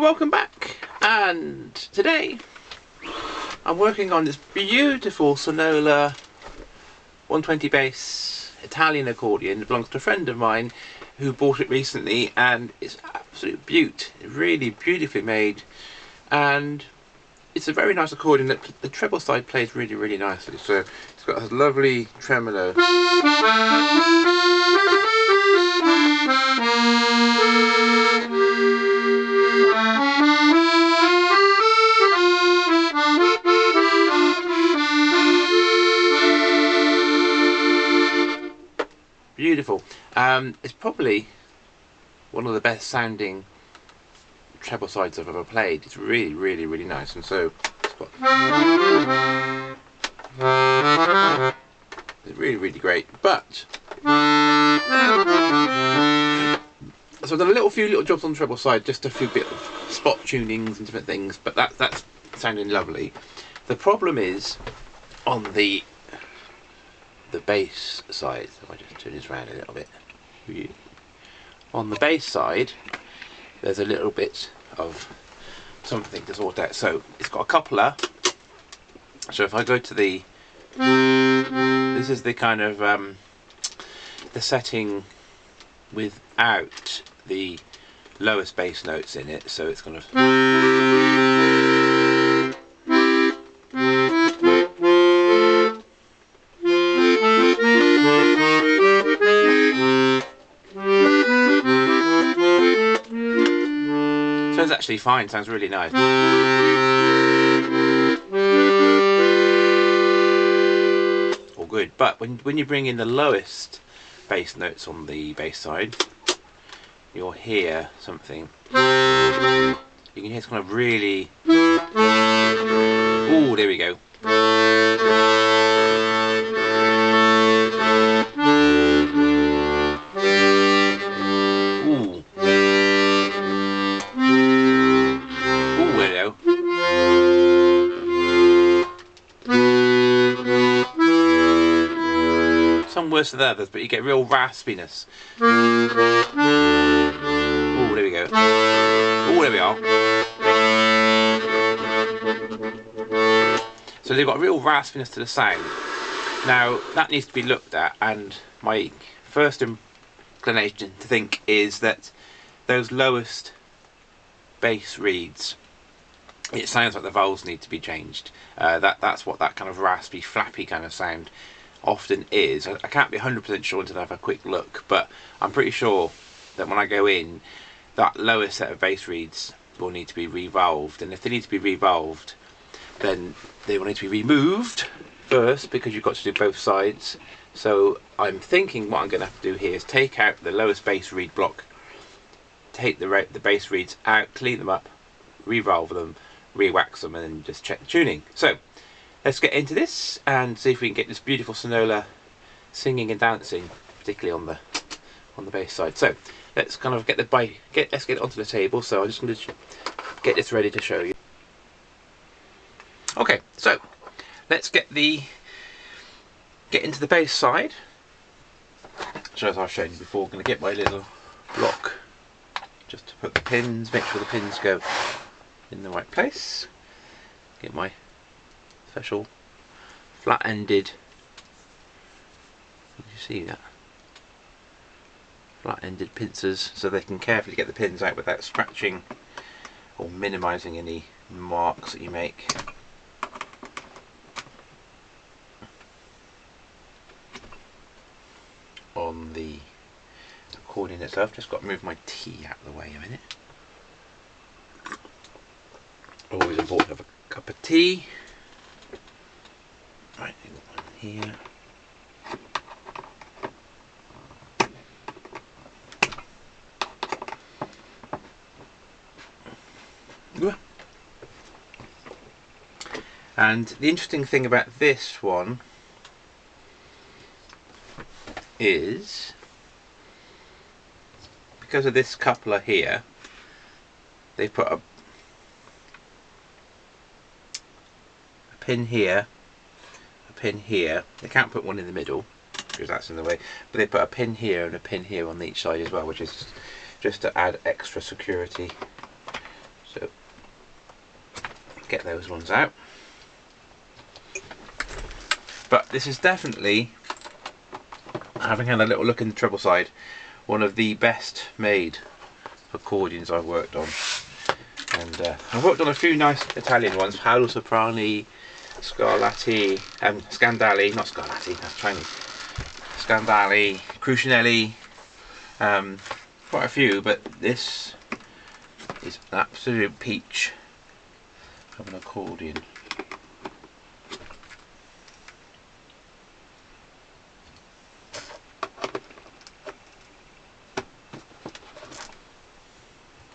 welcome back, and today I'm working on this beautiful Sonola 120 bass Italian accordion. It belongs to a friend of mine who bought it recently, and it's absolute beaut. Really beautifully made, and it's a very nice accordion. The treble side plays really nicely, so it's got a lovely tremolo. Beautiful. It's probably one of the best sounding treble sides I've ever played. It's really nice, and so it's got it's really great. But so I've done a few little jobs on the treble side, just a few bit of spot tunings and different things, but that's sounding lovely. The problem is on the bass side. So I just turn this around a little bit. On the bass side, there's a little bit of something to sort out. So it's got a coupler. So if I go to the, this is the kind of the setting without the lowest bass notes in it. So it's kind of. Sounds actually fine, sounds really nice. All good, but when you bring in the lowest bass notes on the bass side, you'll hear something. You can hear it's kind of really. Oh, there we go. Some worse than others, but you get real raspiness. Oh, there we go. Oh, there we are. So they've got real raspiness to the sound. Now that needs to be looked at, and my first inclination to think is that those lowest bass reeds, it sounds like the vowels need to be changed. That's what that kind of raspy, flappy kind of sound often is. I can't be 100% sure until I have a quick look, but I'm pretty sure that when I go in, that lowest set of bass reeds will need to be revolved, and if they need to be revolved, then they will need to be removed first, because you've got to do both sides. So I'm thinking what I'm going to have to do here is take out the lowest bass reed block, take the bass reeds out, clean them up, revolve them, re-wax them, and then just check the tuning. So let's get into this and see if we can get this beautiful Sonola singing and dancing, particularly on the bass side. So let's kind of let's get it onto the table. So I'm just going to get this ready to show you. Okay, so let's get into the bass side. So as I've shown you before, I'm going to get my little block just to put the pins, make sure the pins go in the right place. Get my special flat-ended, did you see that? Flat-ended pincers, so they can carefully get the pins out without scratching or minimising any marks that you make. On the accordion itself, just got to move my tea out of the way a minute. Always important to have a cup of tea. Right, I've got one here. And the interesting thing about this one is, because of this coupler here, they've put a pin here, a pin here. They can't put one in the middle because that's in the way, but they put a pin here and a pin here on each side as well, which is just to add extra security. So get those ones out. But this is definitely, having had a little look in the treble side, one of the best made accordions I've worked on. And I've worked on a few nice Italian ones, Paolo Soprani, Scarlatti, Scandali, not Scarlatti, that's Chinese, Scandali, Crucinelli, quite a few, but this is an absolute peach of an accordion.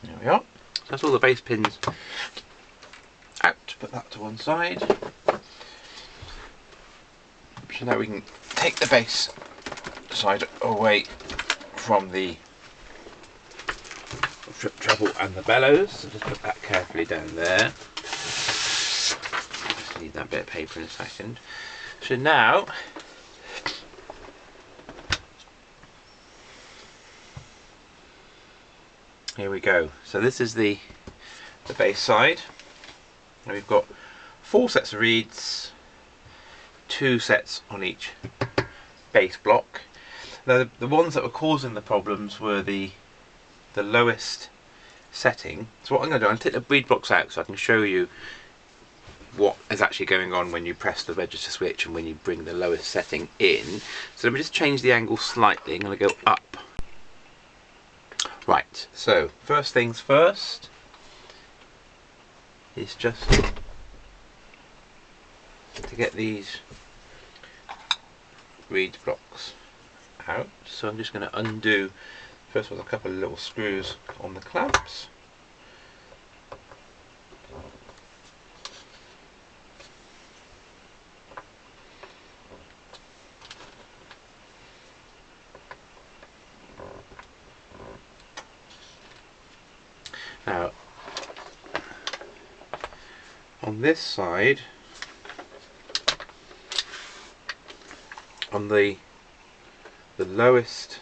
There we are. So that's all the bass pins out. Put that to one side. So now we can take the bass side away from the treble and the bellows. So just put that carefully down there. Just need that bit of paper in a second. So now here we go. So this is the bass side. And we've got 4 sets of reeds, 2 sets on each bass block. Now the ones that were causing the problems were the lowest setting. So what I'm going to do, I'm going to take the reed blocks out so I can show you what is actually going on when you press the register switch and when you bring the lowest setting in. So let me just change the angle slightly. I'm going to go up. Right, so first things first is just to get these reed blocks out. So I'm just going to undo first with a couple of little screws on the clamps. Now on this side, on the lowest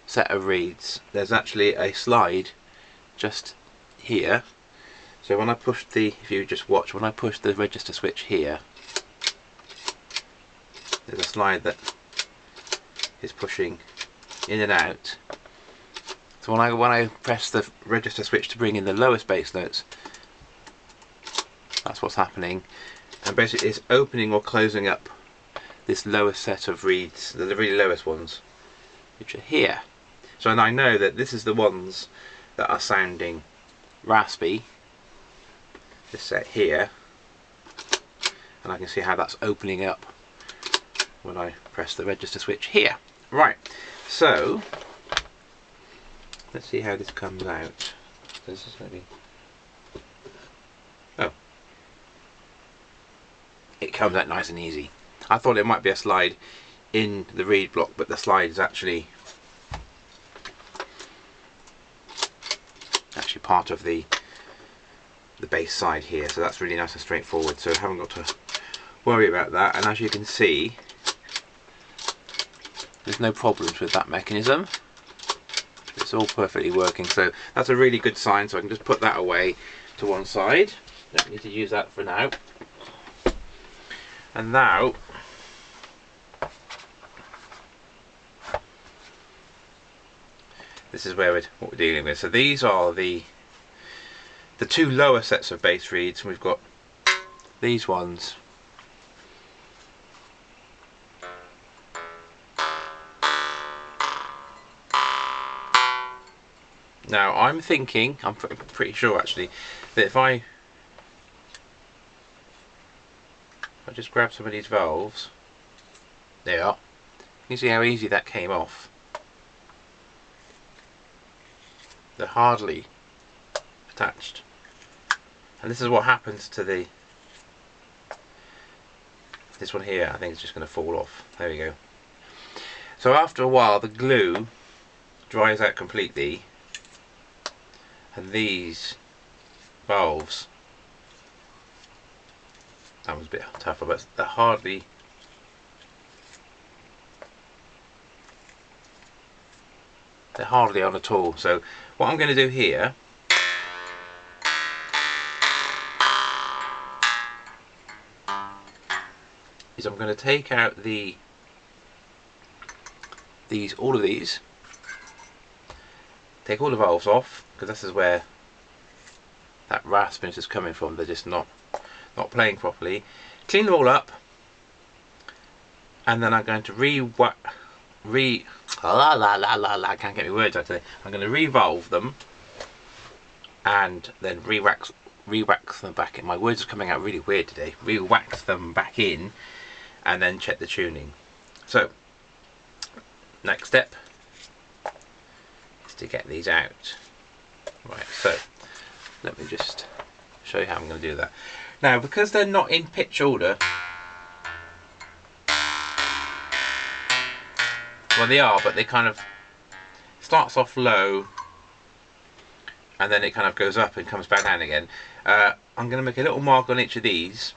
set of reeds, there's actually a slide just here. So when I push the, if you just watch, when I push the register switch here, there's a slide that is pushing in and out. So when I press the register switch to bring in the lowest bass notes, that's what's happening, and basically it's opening or closing up this lowest set of reeds, the really lowest ones, which are here. So and I know that this is the ones that are sounding raspy, this set here, and I can see how that's opening up when I press the register switch here. Right, so let's see how this comes out. So this is going to be, oh, it comes out nice and easy. I thought it might be a slide in the reed block, but the slide is actually part of the bass side here, so that's really nice and straightforward, so I haven't got to worry about that. And as you can see, there's no problems with that mechanism. It's all perfectly working, so that's a really good sign. So I can just put that away to one side. Don't need to use that for now. And now this is where what we're dealing with. So these are the 2 lower sets of bass reeds. We've got these ones. Now I'm thinking, I'm pretty sure actually, that if I just grab some of these valves, there you are. You can see how easy that came off. They're hardly attached. And this is what happens to this one here. I think it's just going to fall off. There we go. So after a while the glue dries out completely, and these valves, that was a bit tougher, but they're hardly on at all. So what I'm going to do here is I'm going to take out all of these, take all the valves off, because this is where that raspiness is coming from. They're just not playing properly. Clean them all up, and then I'm going to I can't get my words out today. I'm going to revolve them and then re-wax them back in. My words are coming out really weird today. Re-wax them back in and then check the tuning. So next step is to get these out. Right, so let me just show you how I'm going to do that. Now, because they're not in pitch order, well, they are, but they kind of starts off low and then it kind of goes up and comes back down again. I'm going to make a little mark on each of these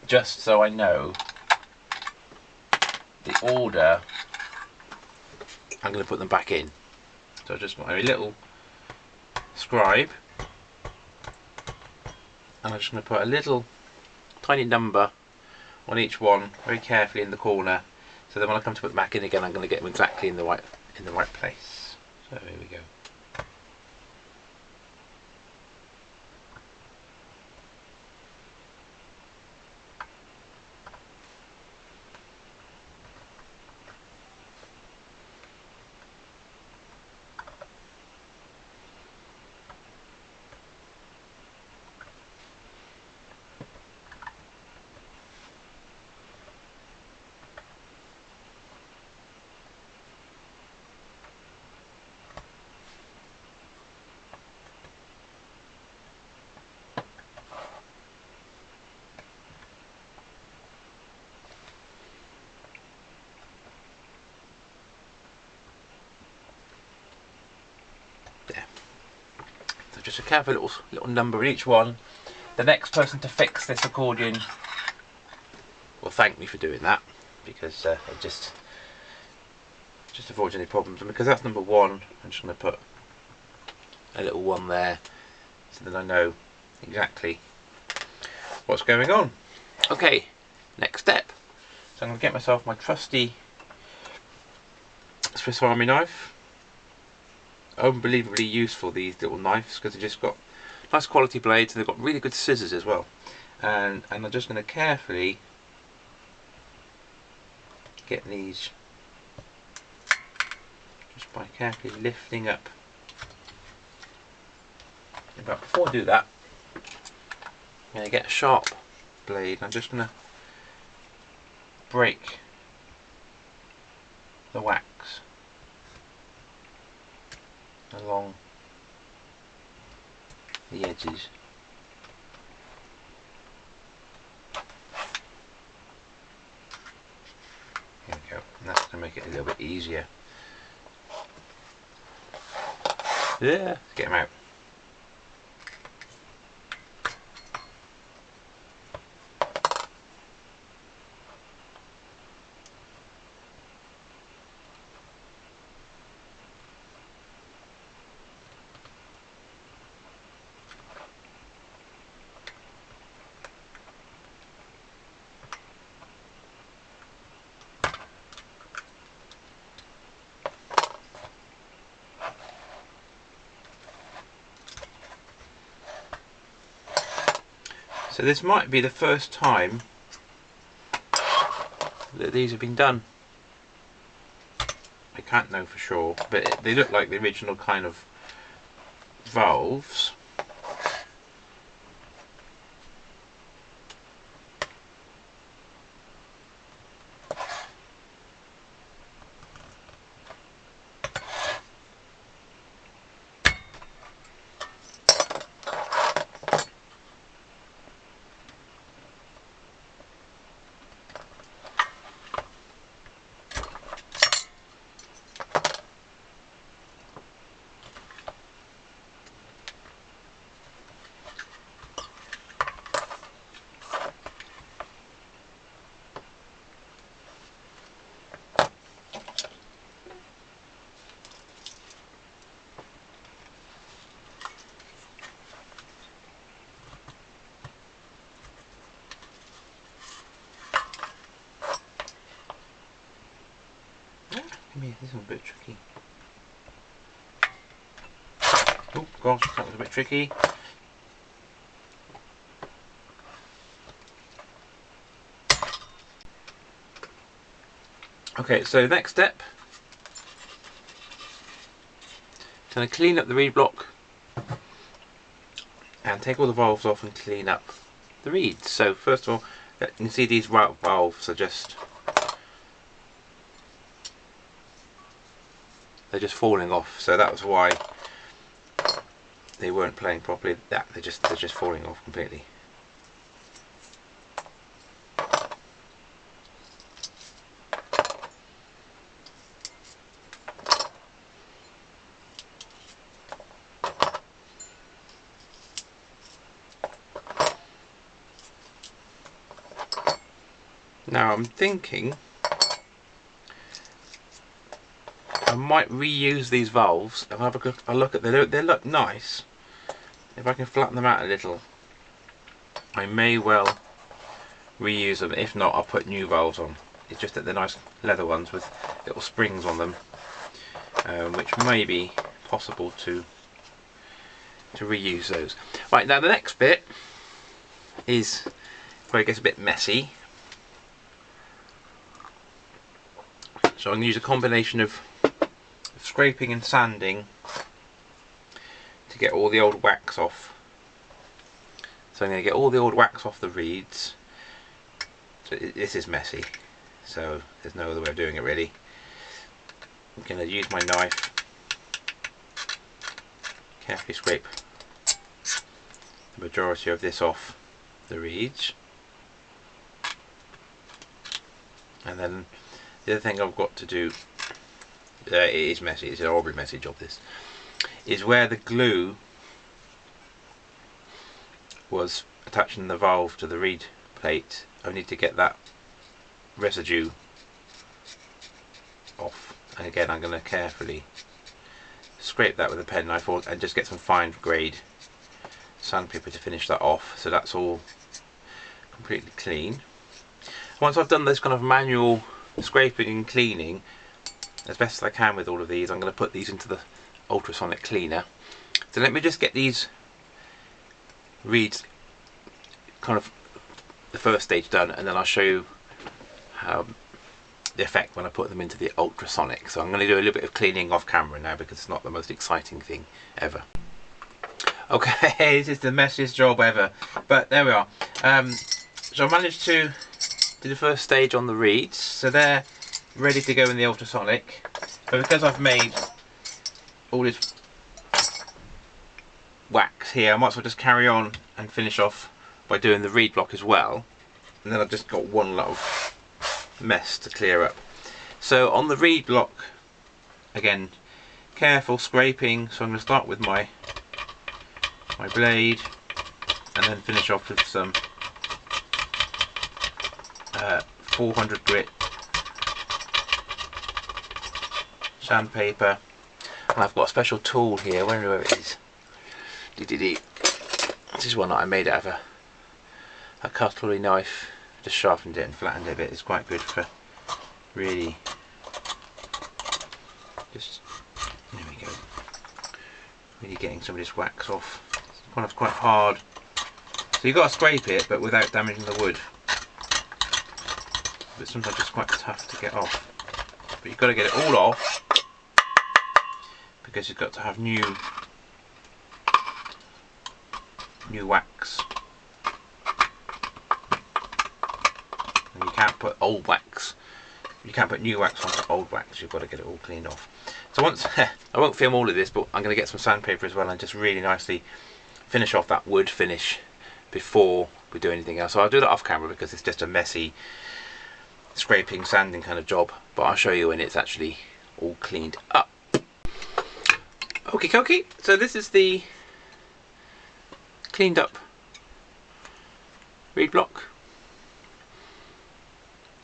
just so I know the order I'm going to put them back in. So I just got a little scribe, and I'm just going to put a little tiny number on each one very carefully in the corner, so then when I come to put them back in again, I'm going to get them exactly in the right place. So here we go. Just a careful little number in each one. The next person to fix this accordion will thank me for doing that, because it just avoids any problems. And because that's number 1, I'm just going to put a little 1 there, so that I know exactly what's going on. Okay, next step. So I'm going to get myself my trusty Swiss Army knife. Unbelievably useful, these little knives, because they've just got nice quality blades and they've got really good scissors as well. And I'm just going to carefully get these, just by carefully lifting up. But before I do that, I'm going to get a sharp blade. I'm just going to break the wax along the edges. There we go, and that's going to make it a little bit easier. Yeah, let's get them out. So this might be the first time that these have been done. I can't know for sure, but they look like the original kind of valves. yeah, this one's a bit tricky. Oh gosh, that was a bit tricky. Okay, so next step, going to clean up the reed block and take all the valves off and clean up the reeds. So first of all, you can see these valves are just, they're just falling off. So that was why they weren't playing properly. They're just falling off completely. Now I'm thinking I might reuse these valves. If I have a look at them, they look nice. If I can flatten them out a little, I may well reuse them. If not, I'll put new valves on. It's just that they're nice leather ones with little springs on them, which may be possible to reuse those. Right, now the next bit is where it gets a bit messy. So I'm going to use a combination of scraping and sanding to get all the old wax off. So I'm going to get all the old wax off the reeds. So this is messy, so there's no other way of doing it really. I'm going to use my knife, carefully scrape the majority of this off the reeds, and then the other thing I've got to do, it is messy, it's a horribly messy job this, is where the glue was attaching the valve to the reed plate. I need to get that residue off, and again I'm going to carefully scrape that with a pen knife and just get some fine grade sandpaper to finish that off, so that's all completely clean. Once I've done this kind of manual scraping and cleaning as best as I can with all of these, I'm going to put these into the ultrasonic cleaner. So let me just get these reeds kind of the first stage done, and then I'll show you how the effect when I put them into the ultrasonic. So I'm going to do a little bit of cleaning off camera now because it's not the most exciting thing ever. Okay, this is the messiest job ever, but there we are. So I managed to do the first stage on the reeds, so they're ready to go in the ultrasonic. But because I've made all this wax here, I might as well just carry on and finish off by doing the reed block as well, and then I've just got one lot of mess to clear up. So on the reed block, again, careful scraping. So I'm going to start with my blade and then finish off with some 400 grit sandpaper, and I've got a special tool here, wherever it is. This is one that I made out of a cutlery knife, just sharpened it and flattened it a bit. It's quite good for really just, there we go, really getting some of this wax off. It's quite hard, so you've got to scrape it but without damaging the wood. But sometimes it's quite tough to get off. But you've got to get it all off because you've got to have new wax. And you can't put old wax. You can't put new wax onto old wax. You've got to get it all cleaned off. So once I won't film all of this, but I'm going to get some sandpaper as well and just really nicely finish off that wood finish before we do anything else. So I'll do that off camera because it's just a messy scraping, sanding kind of job, but I'll show you when it's actually all cleaned up. Okie dokie, so this is the cleaned up reed block,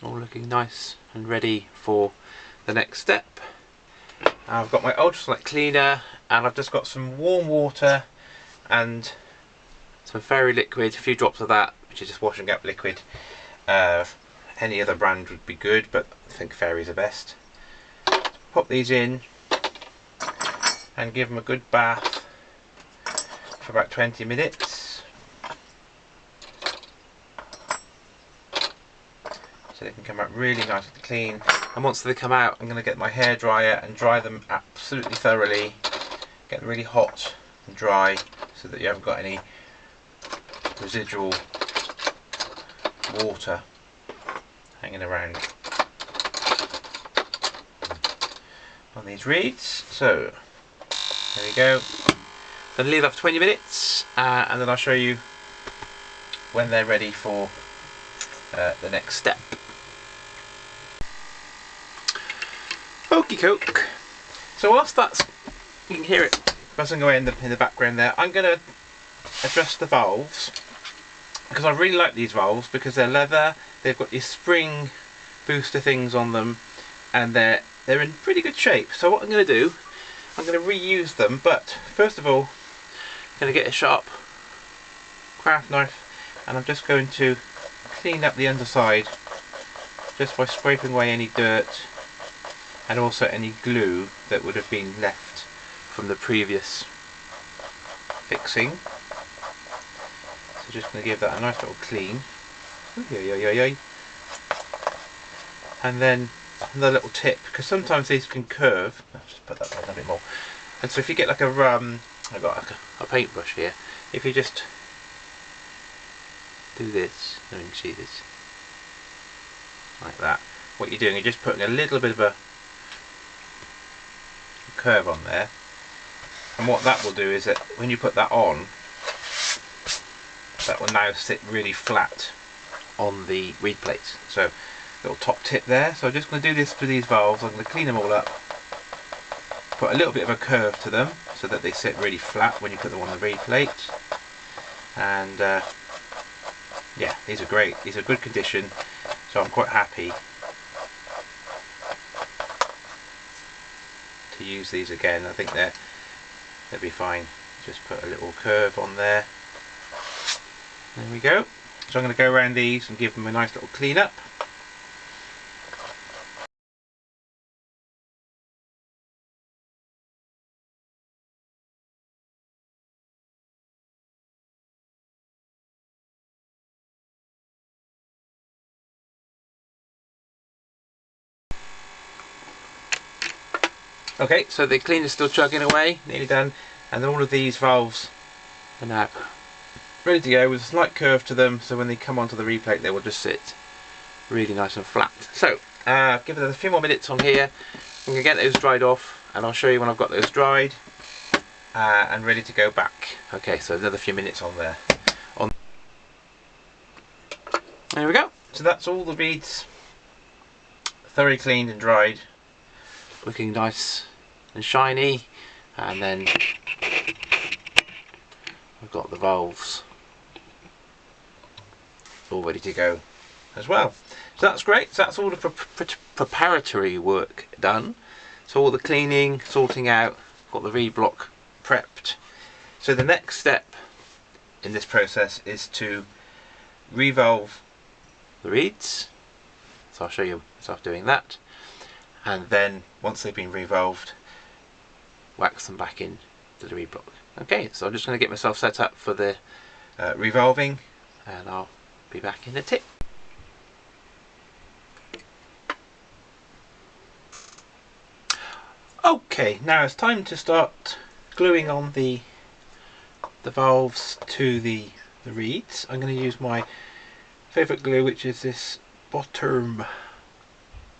all looking nice and ready for the next step. I've got my ultrasonic cleaner and I've just got some warm water and some fairy liquid, a few drops of that, which is just washing up liquid. Any other brand would be good, but I think fairies are best. pop these in and give them a good bath for about 20 minutes so they can come out really nice and clean. And once they come out, I'm going to get my hairdryer and dry them absolutely thoroughly, get them really hot and dry so that you haven't got any residual water hanging around on these reeds. So there we go. Then leave that for 20 minutes and then I'll show you when they're ready for the next step. Okie coke. So whilst that's, you can hear it buzzing away in the background there, I'm going to adjust the valves because I really like these valves because they're leather, they've got these spring booster things on them, and they're in pretty good shape. So what I'm going to do, I'm going to reuse them, but first of all I'm going to get a sharp craft knife and I'm just going to clean up the underside just by scraping away any dirt and also any glue that would have been left from the previous fixing. So just going to give that a nice little clean. And then another little tip, because sometimes these can curve. I'll just put that on a bit more. And so if you get like I've got like a paintbrush here. If you just do this, you can see this, like that. What you're doing, you're just putting a little bit of a curve on there, and what that will do is that when you put that on, that will now sit really flat on the reed plates. So little top tip there. So I'm just going to do this for these valves. I'm going to clean them all up, put a little bit of a curve to them so that they sit really flat when you put them on the reed plate. And yeah, these are great, these are good condition, so I'm quite happy to use these again. I think they'll be fine. Just put a little curve on there. There we go. So I'm going to go around these and give them a nice little clean up. Okay, so the cleaner's still chugging away, nearly done, and all of these valves are now ready to go with a slight curve to them, so when they come onto the replate they will just sit really nice and flat. So give it a few more minutes on here. I'm going to get those dried off and I'll show you when I've got those dried and ready to go back. Okay, so another few minutes on there. There we go. So that's all the reeds thoroughly cleaned and dried, looking nice and shiny, and then I've got the valves all ready to go as well. So that's great. So that's all the preparatory work done. So all the cleaning, sorting out, got the reed block prepped. So the next step in this process is to revolve the reeds. So I'll show you myself doing that, and then once they've been revolved, wax them back in to the reed block. Okay, so I'm just going to get myself set up for the revolving, and I'll be back in a tip. Okay, now it's time to start gluing on the valves to the reeds. I'm going to use my favourite glue, which is this Bottom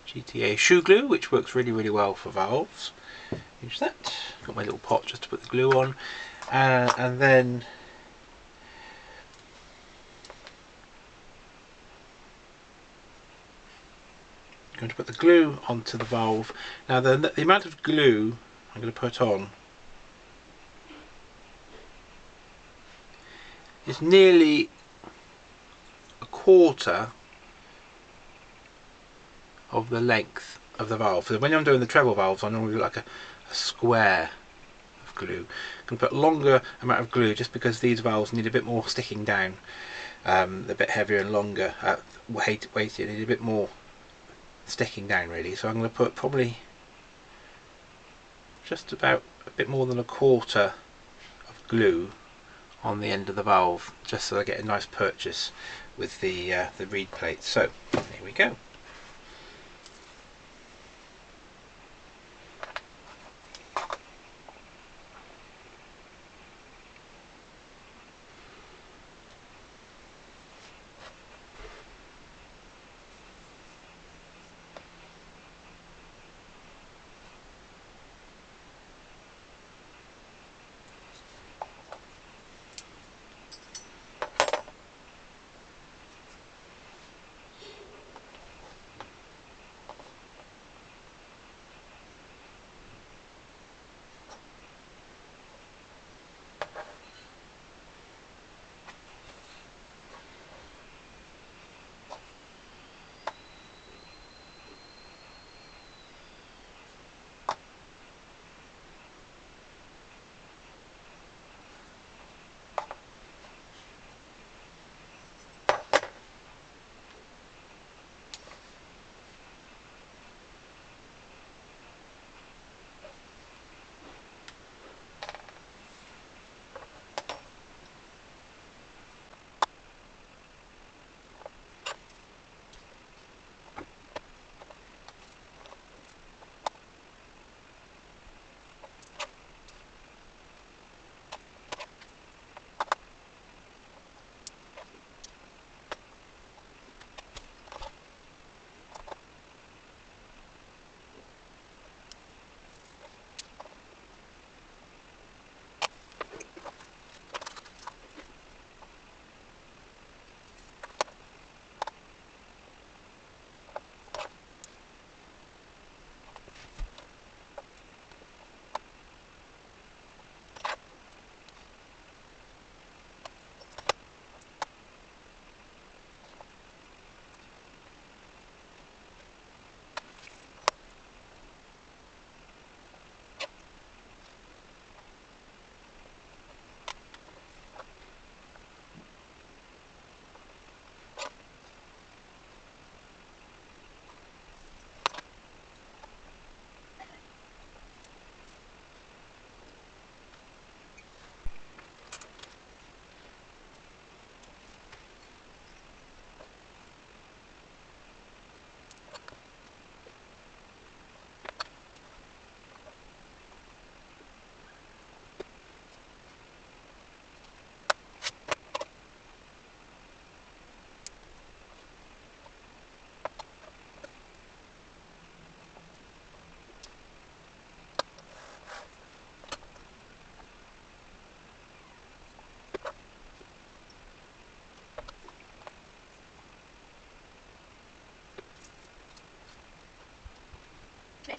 GTA shoe glue, which works really well for valves. Use that. Got my little pot just to put the glue on, and then I'm going to put the glue onto the valve. Now the amount of glue I'm going to put on is nearly a quarter of the length of the valve. So when I'm doing the treble valves, I normally do like a square of glue. I can put a longer amount of glue just because these valves need a bit more sticking down. They're a bit heavier and longer, weighted, need a bit more sticking down really. So I'm going to put probably just about a bit more than a quarter of glue on the end of the valve, just so I get a nice purchase with the reed plate. So here we go.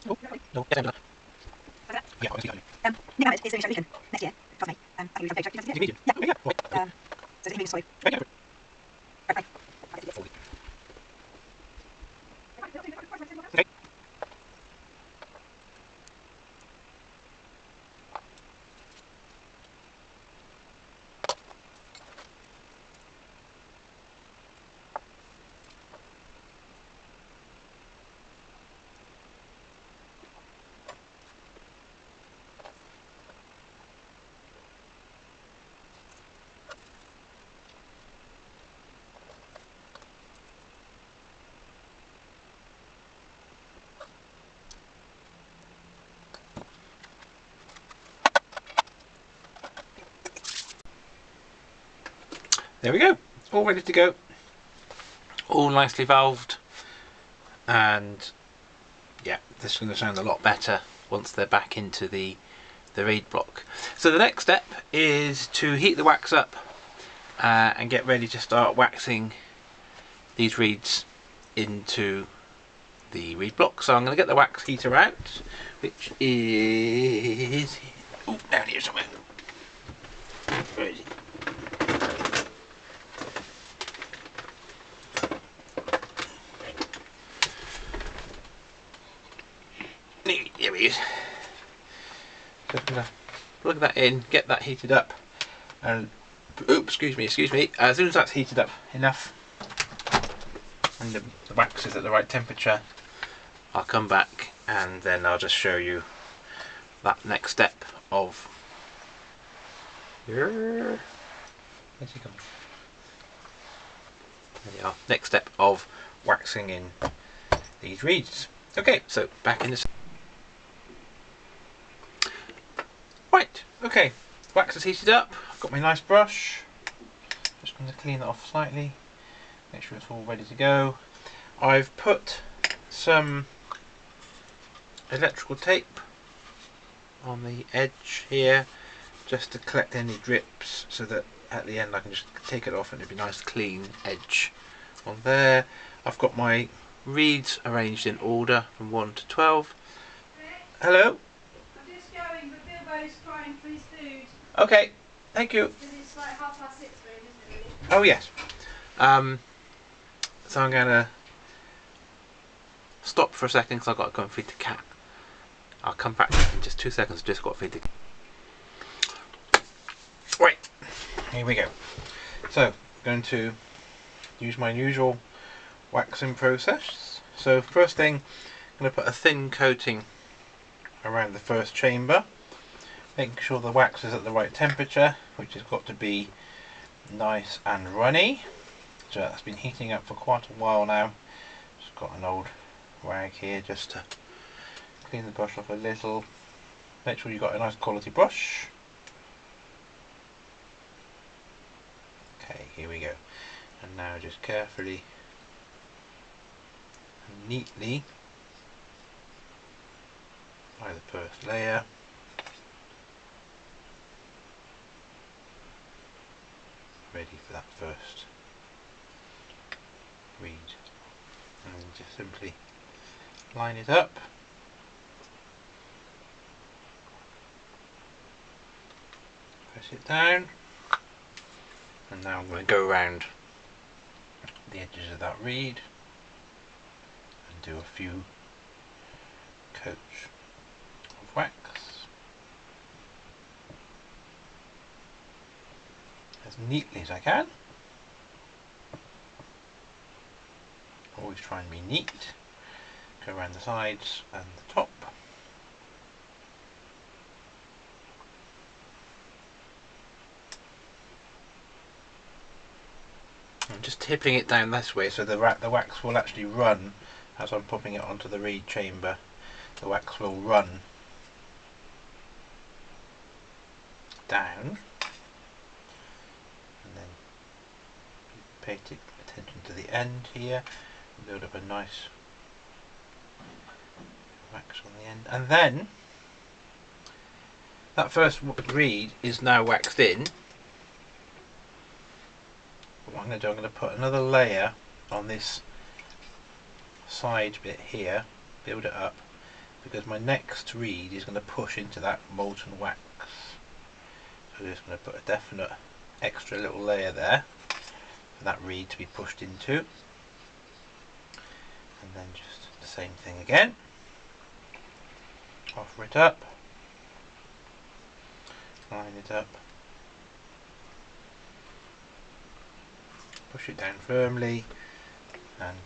No, no, get over that. Yeah, obviously. New Mohammed is doing a show weekend next year. Trust me. I think we've got a joke. Medium. Yeah. Yeah. Right. So it's sorry. Yeah. Okay. Okay. There we go. All ready to go. All nicely valved, and yeah, this is going to sound a lot better once they're back into the reed block. So the next step is to heat the wax up and get ready to start waxing these reeds into the reed block. So I'm going to get the wax heater out, which is down here somewhere. Where is it? Here he is. So I'm going to plug that in, get that heated up, and excuse me. As soon as that's heated up enough and the wax is at the right temperature, I'll come back and then I'll just show you that next step of where's he gone? There you are. Next step of waxing in these reeds. Okay, so back in the right. Okay, wax is heated up. I've got my nice brush. Just going to clean that off slightly. Make sure it's all ready to go. I've put some electrical tape on the edge here just to collect any drips, so that at the end I can just take it off and it'll be a nice clean edge on there. I've got my reeds arranged in order from 1 to 12. Hello? I'm just going, but Bilbo's crying for his food. Okay, thank you. Because it's like 6:30 for him, isn't it, really? Oh yes. So I'm going to stop for a second because I've got to go and feed the cat. I'll come back in just 2 seconds. I've just got to feed the cat. Right, here we go. So I'm going to use my usual waxing process. So first thing, I'm going to put a thin coating around the first chamber, making sure the wax is at the right temperature, which has got to be nice and runny. So that's been heating up for quite a while now. Just got an old rag here just to clean the brush off a little. Make sure you've got a nice quality brush. Okay, here we go. And now just carefully and neatly apply the first layer. Ready for that first reed. And then just simply line it up. Press it down. And now I'm going to go around the edges of that reed and do a few coats of wax as neatly as I can. Always try and be neat. Go around the sides and the top. I'm just tipping it down this way so the wax will actually run as I'm popping it onto the reed chamber. The wax will run down, and then pay attention to the end here and build up a nice wax on the end. And then that first reed is now waxed in. What I'm going to do, I'm going to put another layer on this side bit here, build it up, because my next reed is going to push into that molten wax. So I'm just going to put a definite extra little layer there for that reed to be pushed into. And then just the same thing again. Offer it up, line it up, push it down firmly, and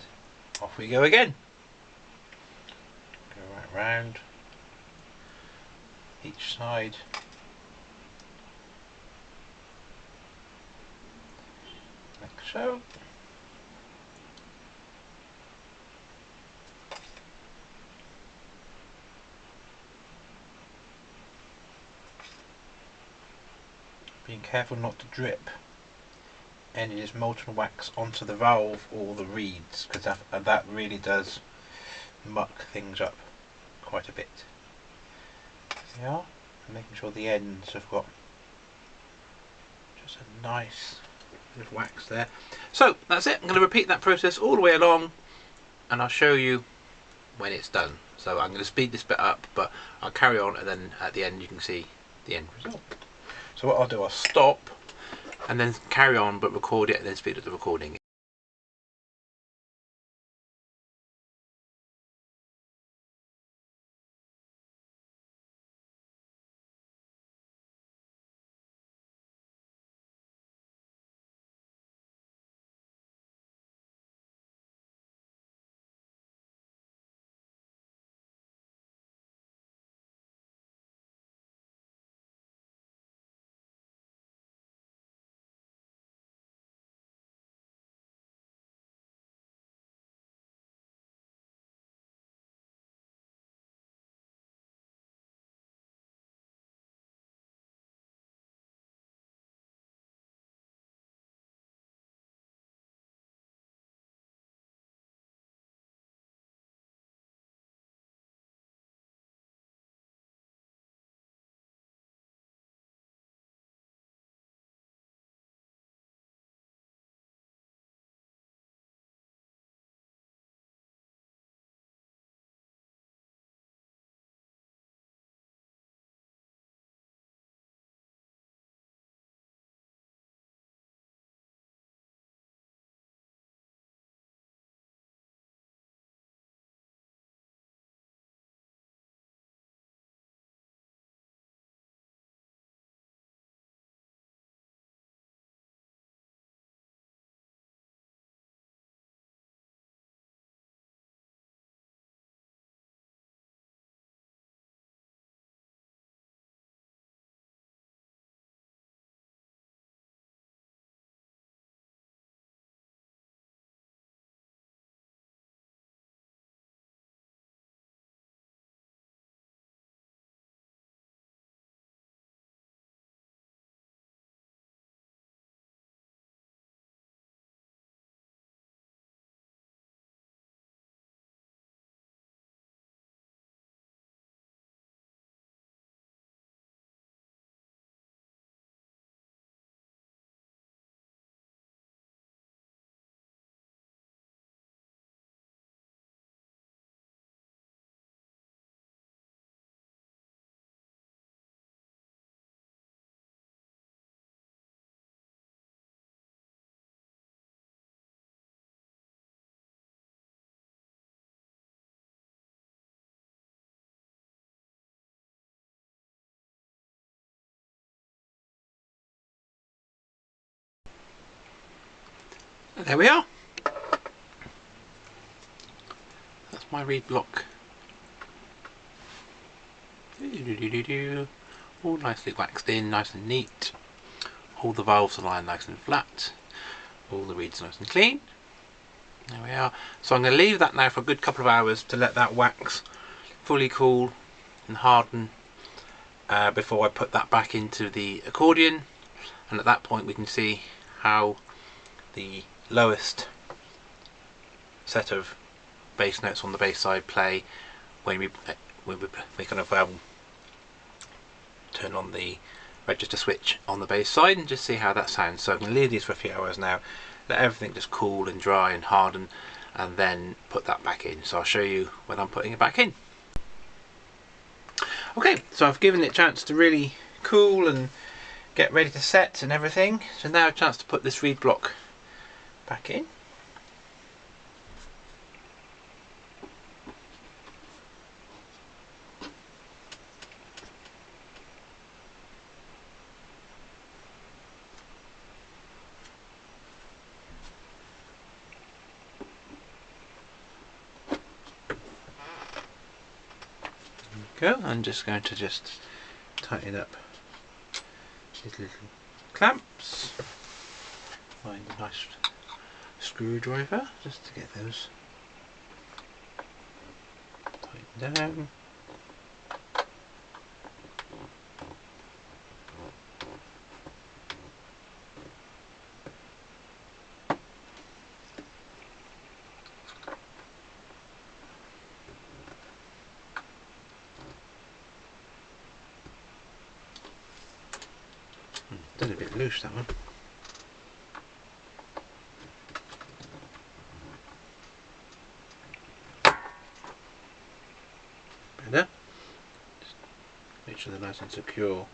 off we go again. Go right round each side. Like so. Being careful not to drip any of this molten wax onto the valve or the reeds, because that really does muck things up quite a bit. There they are. And making sure the ends have got just a nice bit of wax there. So that's it. I'm going to repeat that process all the way along, and I'll show you when it's done. So I'm going to speed this bit up, but I'll carry on, and then at the end you can see the end result. So what I'll do, I'll stop and then carry on, but record it and then speed up the recording. There we are. That's my reed block. All nicely waxed in, nice and neat. All the valves are lying nice and flat. All the reeds nice and clean. There we are. So I'm going to leave that now for a good couple of hours to let that wax fully cool and harden before I put that back into the accordion. And at that point we can see how the lowest set of bass notes on the bass side play when we kind of turn on the register switch on the bass side and just see how that sounds. So I'm going to leave these for a few hours now, let everything just cool and dry and harden, and then put that back in. So I'll show you when I'm putting it back in. Okay, so I've given it a chance to really cool and get ready to set and everything. So now a chance to put this reed block back in. Go. I'm just going to tighten up these little clamps. Find a nice screwdriver just to get those tightened down. Done a bit loose, that one. Better. Just make sure they're nice and secure.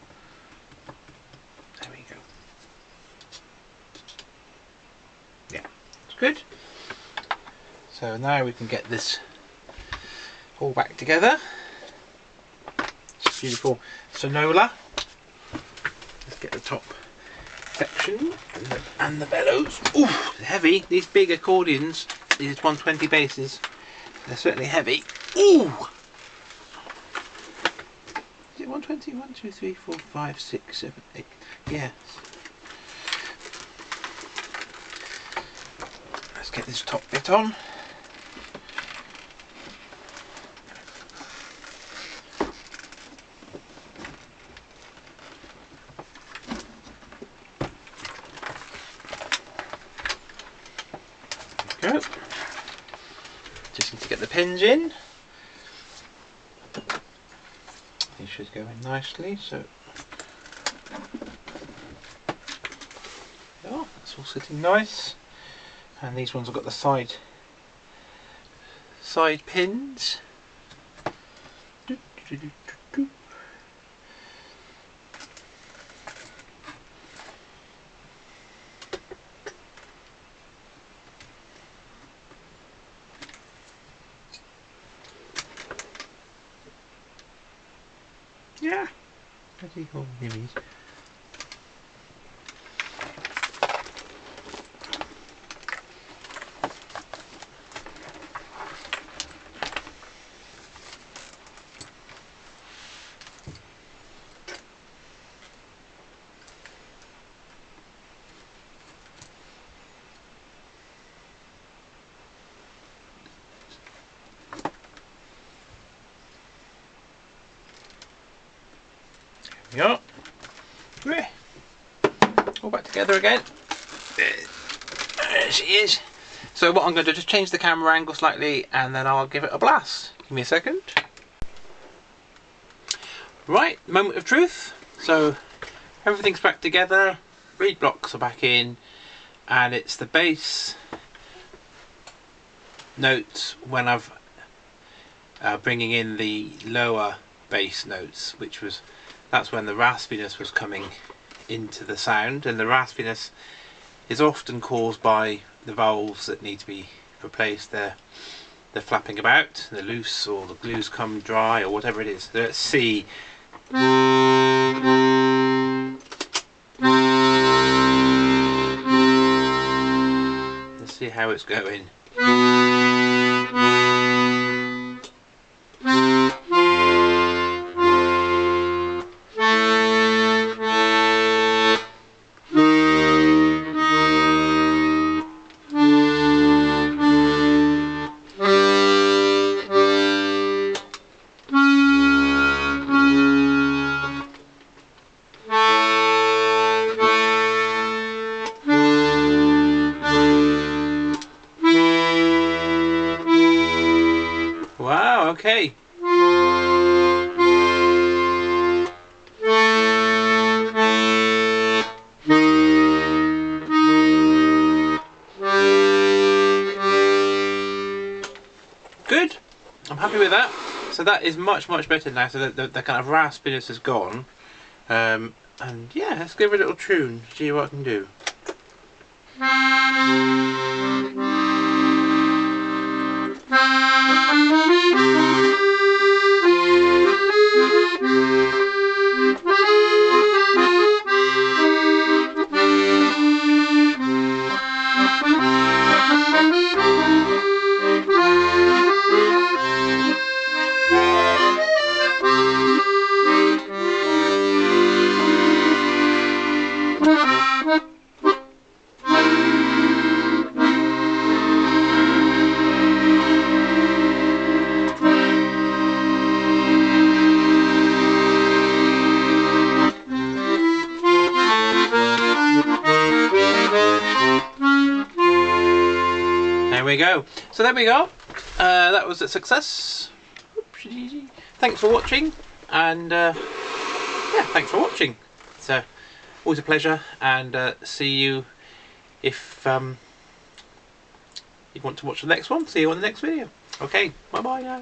There we go. Yeah, that's good. So now we can get this all back together. It's a beautiful Sonola. Let's get the top section and the bellows. Ooh, they're heavy. These big accordions, these 120 basses, they're certainly heavy. Ooh! Is it 120? 1, 2, 3, 4, 5, 6, 7, 8. Yeah. Let's get this top bit on. Go. Just need to get the pins in. These should go in nicely. So, oh, that's all sitting nice. And these ones have got the side pins. Yeah, pretty cool minis. Yeah. All back together again. There she is. So what I'm going to do, just change the camera angle slightly and then I'll give it a blast. Give me a second. Right, moment of truth. So everything's back together, reed blocks are back in, and it's the bass notes when I've bringing in the lower bass notes, that's when the raspiness was coming into the sound, and the raspiness is often caused by the valves that need to be replaced. They're flapping about, they're loose, or the glue's come dry, or whatever it is. Let's see. how it's going. Wow, okay. Good. I'm happy with that. So that is much better now. So the kind of raspiness is gone. And yeah, let's give it a little tune. See what I can do. There we go. So there we go. That was a success. Thanks for watching, and yeah, thanks for watching. It's always a pleasure, and see you if you want to watch the next one. See you on the next video. Okay, bye bye now.